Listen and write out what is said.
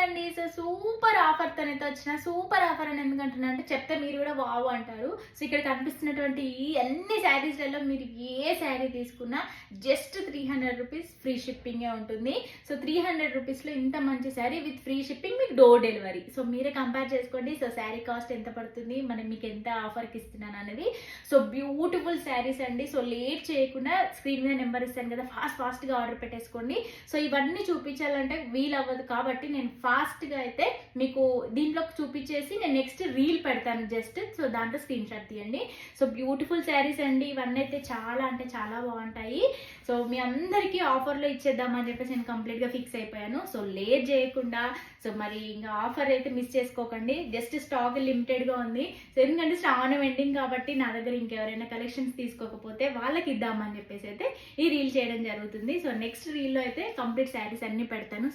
అండి. So super ఆఫర్‌తో అయితే వచ్చిన. సూపర్ ఆఫర్ అని ఎందుకంటున్నా అంటే చెప్తే మీరు కూడా వావ్ అంటారు. సో ఇక్కడ కనిపిస్తున్నటువంటి ఈ అన్ని శారీస్‌లలో మీరు ఏ శారీ తీసుకున్నా జస్ట్ 300 రూపీస్ ఫ్రీ షిప్పింగే ఉంటుంది. సో 300 రూపీస్‌లో ఇంత మంచి శారీ విత్ ఫ్రీ షిప్పింగ్ మీకు డోర్ డెలివరీ. సో మీరే కంపేర్ చేసుకోండి. సో శారీ కాస్ట్ ఎంత పడుతుంది, మనం మీకు ఎంత ఆఫర్‌కి ఇస్తున్నాను అనేది. సో బ్యూటిఫుల్ శారీస్ అండి. సో లేట్ చేయకుండా స్క్రీన్ మీద నెంబర్ ఇస్తాను కదా, ఫాస్ట్‌గా ఆర్డర్ పెట్టేసుకోండి. సో ఇవన్నీ చూపించాలంటే వీలవ్వదు కాబట్టి నేను ఫాస్ట్‌గా అయితే మీకు దీంట్లోకి చూపించేసి నేను నెక్స్ట్ రీల్ పెడతాను జస్ట్. సో దాంట్లో స్క్రీన్ షాట్ తీయండి. సో బ్యూటిఫుల్ శారీస్ అండి ఇవన్నీ అయితే చాలా అంటే చాలా బాగుంటాయి. సో మీ అందరికీ ఆఫర్లో ఇచ్చేద్దామని చెప్పేసి నేను కంప్లీట్గా ఫిక్స్ అయిపోయాను. సో లేట్ చేయకుండా సో మరి ఇంకా ఆఫర్ అయితే మిస్ చేసుకోకండి. జస్ట్ స్టాక్ లిమిటెడ్గా ఉంది. సో ఎందుకంటే శ్రావణం ఎండింగ్ కాబట్టి నా దగ్గర ఇంకెవరైనా కలెక్షన్స్ తీసుకోకపోతే వాళ్ళకి ఇద్దామని చెప్పేసి అయితే ఈ రీల్ చేయడం జరుగుతుంది. సో నెక్స్ట్ రీల్లో అయితే కంప్లీట్ శారీస్ అన్ని పెడతాను.